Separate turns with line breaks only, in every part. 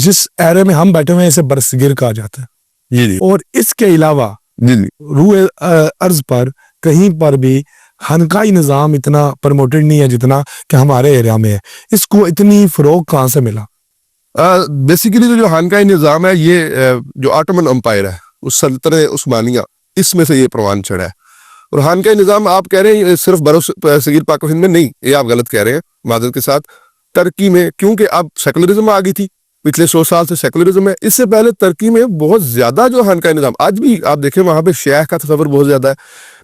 جس ایرے میں ہم بیٹھے ہوئے ہیں اسے برصغیر کہا جاتا ہے
جی جی
اور اس کے علاوہ
جی جی
روئے ارض پر کہیں پر بھی خانقاہی نظام اتنا پروموٹڈ نہیں ہے جتنا کہ ہمارے ایریا میں ہے. اس کو اتنی فروغ کہاں سے ملا؟
بیسیکلی جو خانقاہی نظام ہے یہ جو آٹومن امپائر ہے اس سلطنت عثمانیہ اس میں سے یہ پروان چڑھا ہے. اور خانقاہی نظام آپ کہہ رہے ہیں یہ صرف برصغیر پاک و ہند میں نہیں, یہ آپ غلط کہہ رہے ہیں معذرت کے ساتھ. ترکی میں کیونکہ اب سیکولرزم آ گئی تھی, پچھلے 100 سال سے سیکولرزم ہے. اس سے پہلے ترکی میں بہت زیادہ جو خانقاہی نظام آج بھی آپ دیکھیں وہاں پہ شیخ کا تصور بہت زیادہ ہے.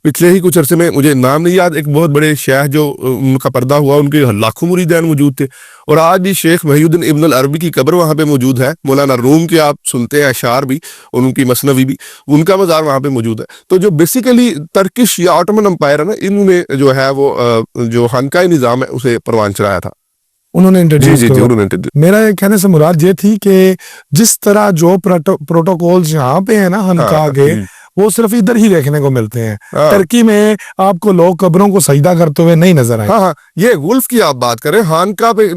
پچھلے ہی کچھ عرصے میں مجھے نام نہیں یاد, ایک بہت بڑے شیخ جو ان کا پردہ ہوا ان کے لاکھوں مریدین موجود تھے. اور آج بھی شیخ محی الدین ابن العربی کی قبر وہاں پہ موجود ہے. مولانا روم کے آپ سنتے ہیں اشعار بھی, ان کی مثنوی بھی, ان کا مزار وہاں پہ موجود ہے. تو جو بیسیکلی ترکش یا آٹومن امپائر ہے نا, ان میں جو ہے وہ جو خانقاہی نظام ہے اسے پروان چڑھایا تھا.
انہوں نے انٹروڈیوس
جی
کروا.
انہوں نے
میرا یہ کہنے سے مراد یہ تھی کہ جس طرح جو پروٹوکولز یہاں پہ ہیں نا خانقاہ کے, وہ صرف ادھر ہی دیکھنے کو ملتے ہیں. ترکی میں آپ کو لوگ قبروں کو سجدہ کرتے ہوئے نہیں نظر آئے.
ہاں یہ غلف کی آپ بات کریں, خانقاہ پہ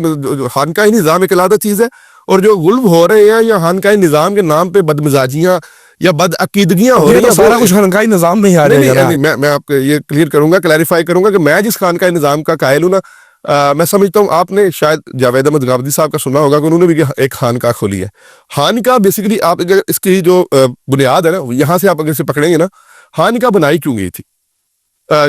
خانقاہی نظام ایک علیحدہ چیز ہے, اور جو غلف ہو رہے ہیں یا خانقاہی نظام کے نام پہ بدمزاجیاں یا بد عقیدگیاں ہو رہی ہیں,
سارا کچھ خانقاہی نظام میں ہی آ رہا ہے.
میں آپ کو یہ کلیئر کروں گا, کلیریفائی کروں گا کہ میں جس خانقاہی نظام کا قائل ہوں نا, میں سمجھتا ہوں آپ نے شاید جاوید احمد غامدی صاحب کا سنا ہوگا کہ انہوں نے بھی ایک خانقاہ کھولی ہے. خانقاہ بیسیکلی آپ اس کی جو بنیاد ہے نا, یہاں سے آپ اگر سے پکڑیں گے نا, خانقاہ بنائی کیوں گئی تھی؟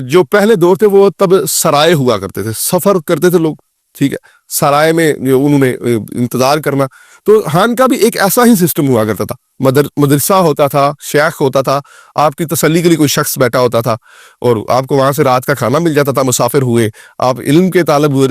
جو پہلے دور تھے وہ تب سرائے ہوا کرتے تھے, سفر کرتے تھے لوگ, ٹھیک ہے, سرائے میں جو انہوں نے انتظار کرنا. تو خانقاہ بھی ایک ایسا ہی سسٹم ہوا کرتا تھا, مدرسہ ہوتا تھا, شیخ ہوتا تھا, آپ کی تسلی کے لیے کوئی شخص بیٹھا ہوتا تھا, اور آپ کو وہاں سے رات کا کھانا مل جاتا تھا. مسافر ہوئے, آپ علم کے طالب ہوئے,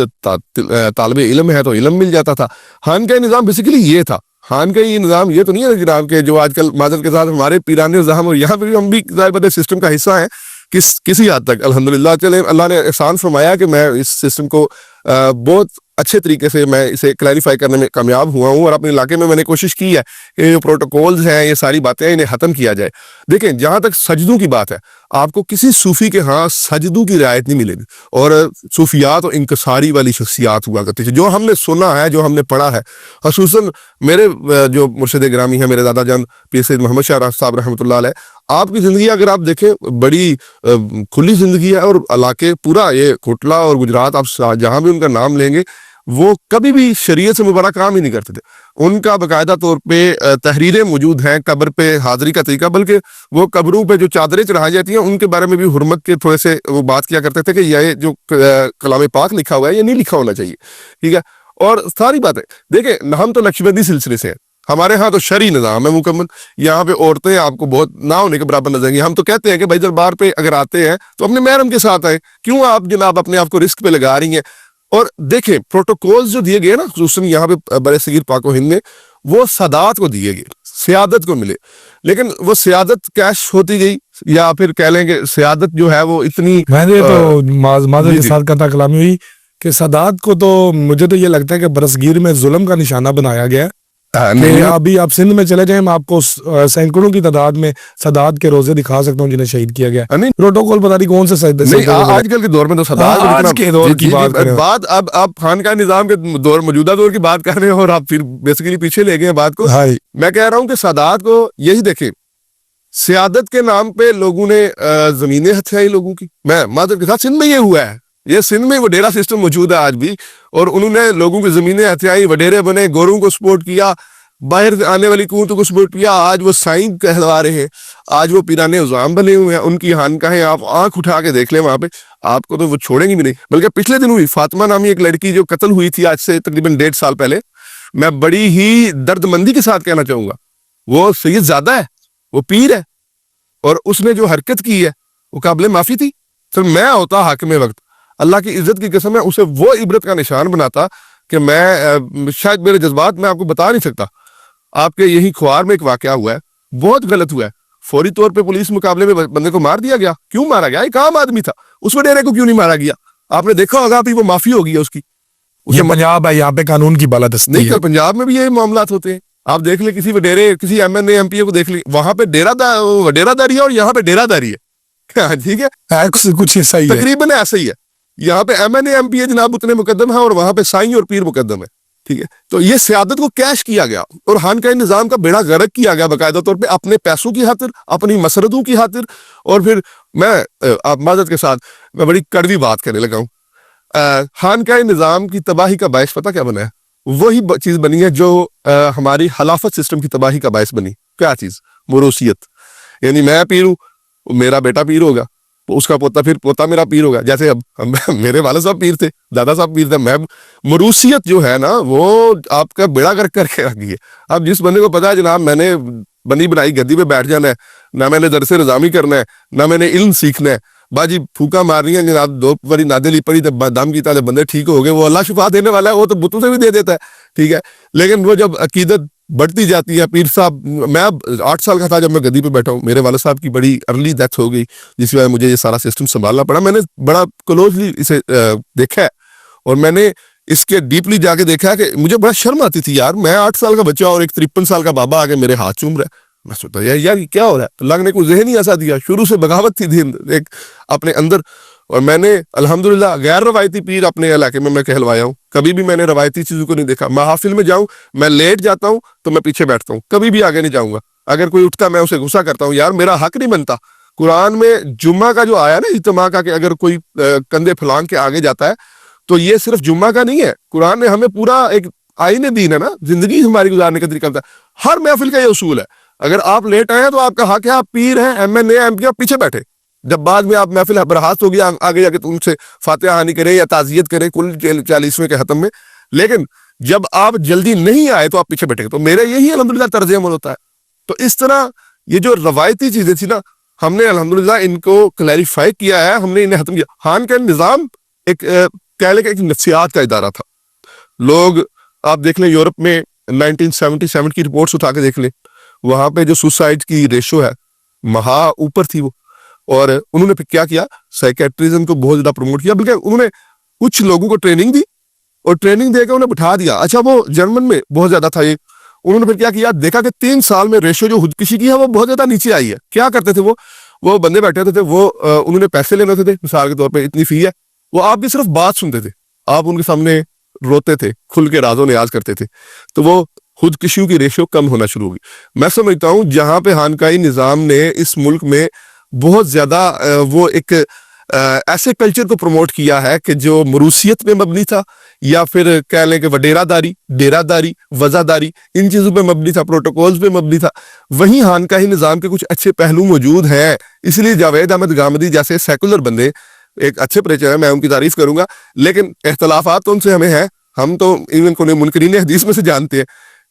طالب علم ہے تو علم مل جاتا تھا. خانقاہی نظام بیسیکلی یہ تھا. خانقاہی نظام یہ تو نہیں ہے جناب کہ جو آج کل معذرت کے ساتھ ہمارے پیران نظام, اور یہاں پہ بھی ہم بھی ظاہر بات سسٹم کا حصہ ہیں کسی حد تک الحمدللہ. چلے اللہ نے احسان فرمایا کہ میں اس سسٹم کو بہت اچھے طریقے سے میں اسے کلیریفائی کرنے میں کامیاب ہوا ہوں, اور اپنے علاقے میں نے کوشش کی ہے کہ جو پروٹوکولز ہیں یہ ساری باتیں انہیں ختم کیا جائے. دیکھیں جہاں تک سجدوں کی بات ہے, آپ کو کسی صوفی کے ہاں سجدوں کی رعایت نہیں ملے گی, اور صوفیات اور انکساری والی شخصیات ہوا کرتی تھی, جو ہم نے سنا ہے, جو ہم نے پڑھا ہے. خصوصاً میرے جو مرشد گرامی ہیں میرے دادا جان پیر سید محمد شاہ راز صاحب رحمۃ اللہ علیہ, آپ کی زندگی اگر آپ دیکھیں بڑی کھلی زندگی ہے, اور علاقے پورا یہ کوٹلہ اور گجرات آپ جہاں بھی ان کا نام لیں گے وہ کبھی بھی شریعت سے مبارک کام ہی نہیں کرتے تھے. ان کا باقاعدہ طور پہ تحریریں موجود ہیں قبر پہ حاضری کا طریقہ, بلکہ وہ قبروں پہ جو چادریں چڑھائی جاتی ہیں ان کے بارے میں بھی حرمت کے تھوڑے سے وہ بات کیا کرتے تھے کہ یہ جو کلام پاک لکھا ہوا ہے یہ نہیں لکھا ہونا چاہیے, ٹھیک ہے. اور ساری باتیں دیکھیں, ہم تو نقشبندی سلسلے سے ہیں, ہمارے ہاں تو شرعی نظام ہے مکمل. یہاں پہ عورتیں آپ کو بہت نہ ہونے کے برابر نظر گی. ہم تو کہتے ہیں کہ بھائی دربار پہ اگر آتے ہیں تو اپنے محرم کے ساتھ آئیں, کیوں آپ جناب اپنے آپ کو رسک پہ لگا رہی ہیں. اور دیکھیں پروٹوکولز جو دیے گئے نا خصوصاً یہاں پہ برصغیر پاک و ہند میں, وہ سادات کو دیے گئے, سیادت کو ملے, لیکن وہ سیادت کیش ہوتی گئی, یا پھر کہہ لیں کہ سیادت جو ہے وہ اتنی,
میں نے تو معذرت کے ساتھ کہتا کلامی ہوئی کہ سادات کو تو مجھے تو یہ لگتا ہے کہ برصغیر میں ظلم کا نشانہ بنایا گیا ہے. ابھی آپ سندھ میں چلے جائیں, میں آپ کو سینکڑوں کی تعداد میں سادات کے روزے دکھا سکتا ہوں جنہیں شہید کیا گیا. پروٹوکول پتہ نہیں کون سے
آج کل کے دور میں تو سادات
آج کے دور کی
بات, اب آپ خانقاہ نظام کے دور موجودہ دور کی بات کر رہے ہیں, اور آپ پھر بیسیکلی پیچھے لے گئے بات کو. میں کہہ رہا ہوں کہ سادات کو یہی دیکھیں, سیادت کے نام پہ لوگوں نے زمینیں ہتھیائی لوگوں کی. میں معذرت کے ساتھ سندھ میں یہ ہوا ہے, یہ سندھ میں وڈیرا سسٹم موجود ہے آج بھی, اور انہوں نے لوگوں کی زمینیں ہتھیائی, وڈیرے بنے, گوروں کو سپورٹ کیا, باہر آنے والی قوتوں کو سپورٹ کیا. آج وہ سائیں کہلوا رہے ہیں, آج وہ پیران عظام بنے ہوئے ہیں. ان کی خانقاہیں آپ آنکھ اٹھا کے دیکھ لیں, وہاں پہ آپ کو تو وہ چھوڑیں گی بھی نہیں. بلکہ پچھلے دن ہوئی فاطمہ نامی ایک لڑکی جو قتل ہوئی تھی آج سے تقریباً 1.5 سال پہلے, میں بڑی ہی درد مندی کے ساتھ کہنا چاہوں گا, وہ سید زادہ ہے, وہ پیر ہے, اور اس نے جو حرکت کی ہے وہ قابل معافی تھی. سر میں ہوتا حاکم وقت, اللہ کی عزت کی قسم ہے, اسے وہ عبرت کا نشان بناتا کہ میں شاید میرے جذبات میں آپ کو بتا نہیں سکتا. آپ کے یہی کھوار میں ایک واقعہ ہوا ہے, بہت غلط ہوا ہے. فوری طور پہ پولیس مقابلے میں بندے کو مار دیا گیا. کیوں مارا گیا؟ ایک عام آدمی تھا, اس وڈیرے کو کیوں نہیں مارا گیا؟ آپ نے دیکھا ہوگا وہ معافی ہوگی اس کی.
یہ پنجاب ہے, یہاں پہ قانون کی بالادستی
نہیں ہے. پنجاب میں بھی یہ معاملات ہوتے ہیں. آپ دیکھ لیں کسی وڈیرے, کسی M N A M P A کو دیکھ لیں, وہاں پہ وڈیرا داری ہے اور یہاں پہ ڈیرا داری ہے. ٹھیک ہے,
کچھ ایسا ہی ہے,
تقریباً ایسا ہی ہے. یہاں پہ M N A M P A جناب اتنے مقدم ہے, اور وہاں پہ سائیں اور پیر مقدم ہے. ٹھیک ہے. تو یہ سیادت کو کیش کیا گیا اور خانقاہ نظام کا بیڑا غرق کیا گیا باقاعدہ طور پہ اپنے پیسوں کی خاطر, اپنی مسردوں کی خاطر. اور پھر میں آپ معذرت کے ساتھ میں بڑی کڑوی بات کرنے لگا ہوں. خانقاہ نظام کی تباہی کا باعث پتہ کیا بنا ہے؟ وہی چیز بنی ہے جو ہماری خلافت سسٹم کی تباہی کا باعث بنی. کیا چیز؟ موروثیت. یعنی میں پیر ہوں, میرا بیٹا پیر ہوگا, اس کا پوتا, پھر پوتا میرا پیر ہوگا. جیسے اب میرے والد صاحب پیر تھے, دادا صاحب پیر تھے. میں موروثیت جو ہے نا وہ آپ کا بیڑا گرک کر کے رکھ گئی ہے. اب جس بندے کو پتا ہے جناب میں نے بنی بنائی گدی پہ بیٹھ جانا ہے, نہ میں نے درس نظامی کرنا ہے, نہ میں نے علم سیکھنا ہے, باجی پھوکا مارنی ہے جناب, دو بڑی نادلی پڑی دم کی طرح بندے ٹھیک ہو گئے, وہ اللہ شفا دینے والا ہے, وہ تو بتوں سے بھی دے دیتا ہے. ٹھیک ہے, لیکن وہ جب عقیدت بڑھتی جاتی ہے, پیر صاحب, میں اب 8 سال کا تھا جب میں گدی پہ بیٹھا ہوں, میرے والد صاحب کی بڑی ارلی ڈیتھ ہو گئی جس وجہ مجھے یہ سارا سسٹم سنبھالنا پڑا. میں نے بڑا کلوزلی اسے دیکھا ہے اور میں نے اس کے ڈیپلی جا کے دیکھا ہے کہ مجھے بڑا شرم آتی تھی یار, میں 8 سال کا بچہ اور ایک 53 سال کا بابا آگے میرے ہاتھ چوم رہا ہے. میں سوچتا یار یہ کیا ہو رہا ہے؟ اللہ نے کوئی ذہن ہی ایسا دیا, شروع سے بغاوت تھی ایک اپنے اندر. اور میں نے الحمدللہ غیر روایتی پیر اپنے علاقے میں کہلوایا ہوں. کبھی بھی میں نے روایتی چیزوں کو نہیں دیکھا. محافل میں جاؤں, میں لیٹ جاتا ہوں تو میں پیچھے بیٹھتا ہوں, کبھی بھی آگے نہیں جاؤں گا. اگر کوئی اٹھتا میں اسے غصہ کرتا ہوں, یار میرا حق نہیں بنتا. قرآن میں جمعہ کا جو آیا نا اجتماع کا, کہ اگر کوئی کندھے پھلانگ کے آگے جاتا ہے تو یہ صرف جمعہ کا نہیں ہے. قرآن نے ہمیں پورا ایک آئین دین ہے نا, زندگی ہماری گزارنے کا طریقہ ہوتا ہے. ہر محفل کا یہ اصول ہے, اگر آپ لیٹ آئے ہیں تو آپ کا حق ہے, آپ پیر ہیں, ایم این اے, ایم پی, آپ پیچھے بیٹھے. جب بعد میں آپ محفل برحاست ہوگی آگے جا کے تو ان سے فاتحہ خوانی کرے یا تعزیت کرے کل 40ویں کے ختم میں. لیکن جب آپ جلدی نہیں آئے تو آپ پیچھے بیٹھے. تو میرا یہی الحمدللہ طرز عمل ہوتا ہے. تو اس طرح یہ جو روایتی چیزیں تھی نا, ہم نے الحمدللہ ان کو کلیریفائی کیا ہے, ہم نے انہیں ختم کیا. خانقاہ نظام ایک کہہ لے کہ ایک نفسیات کا ادارہ تھا. لوگ آپ دیکھ لیں یورپ میں 1977 کی رپورٹس اٹھا کے دیکھ لیں, وہاں پہ جو سوسائڈ کی ریشو ہے مہا اوپر تھی وہ. اور انہوں نے پھر کیا کیا, سائیکیٹرزم کو بہت زیادہ پروموٹ کیا, بلکہ انہوں نے کچھ لوگوں کو ٹریننگ دی اور ٹریننگ دے کے انہیں بٹھا دیا. اچھا وہ جرمن میں بہت زیادہ تھا یہ. انہوں نے پھر کیا کیا, دیکھا کہ 3 سال میں ریشو جو خودکشی کی ہے وہ بہت زیادہ نیچے آئی ہے. کیا کرتے تھے وہ بندے بیٹھے ہوتے تھے, وہ انہوں نے پیسے لینے ہوتے تھے, مثال کے طور پہ اتنی فی ہے, وہ آپ بھی صرف بات سنتے تھے, آپ ان کے سامنے روتے تھے, کھل کے راز و نیاز کرتے تھے, تو وہ خودکشیوں کی ریشو کم ہونا شروع ہوگی. میں سمجھتا ہوں جہاں پہ خانقاہی نظام نے اس ملک میں بہت زیادہ وہ ایک ایسے کلچر کو پروموٹ کیا ہے کہ جو موروثیت پہ مبنی تھا, یا پھر کہہ لیں کہ وڈیرہ داری, ڈیرہ داری, وضع داری, ان چیزوں پہ مبنی تھا, پروٹوکولز پہ مبنی تھا. وہیں خانقاہی نظام کے کچھ اچھے پہلو موجود ہیں. اس لیے جاوید احمد غامدی جیسے سیکولر بندے ایک اچھے پریچر ہیں, میں ان کی تعریف کروں گا, لیکن اختلافات تو ان سے ہمیں ہیں. ہم تو ایون کو منکرین حدیث میں سے جانتے ہیں.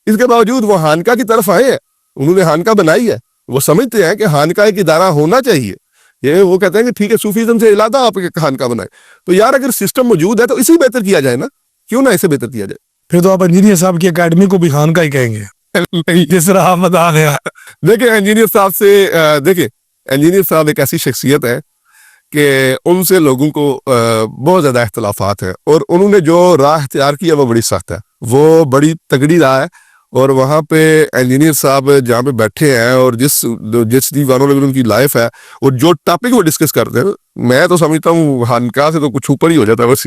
اس کے باوجود وہ خانقاہ کی طرف آئے ہیں, انہوں نے خانقاہ بنائی ہے. وہ سمجھتے ہیں کہ خانقاہ ایک ادارہ ہونا چاہیے. یہ وہ کہتے ہیں کہ ٹھیک ہے صوفیزم سے علاوہ آپ خانقاہ بنائیں. تو یار اگر سسٹم موجود ہے تو اسی بہتر کیا جائے نا, کیوں نہ اسے بہتر کیا جائے.
پھر تو آپ انجینئر صاحب کی اکیڈمی کو بھی خانقاہ ہی کہیں گے جس طرح آپ بتا رہے ہیں.
دیکھیں انجینئر صاحب سے دیکھیں انجینئر صاحب ایک ایسی شخصیت ہے کہ ان سے لوگوں کو بہت زیادہ اختلافات ہیں, اور انہوں نے جو راہ اختیار کی ہے وہ بڑی سخت ہے, وہ بڑی تگڑی راہ ہے. اور وہاں پہ انجینئر صاحب جہاں پہ بیٹھے ہیں اور جس دیوانوں میں ان کی لائف ہے اور جو ٹاپک وہ ڈسکس کرتے ہیں, میں تو سمجھتا ہوں خانقاہ سے تو کچھ اوپر ہی ہو جاتا ہے. بس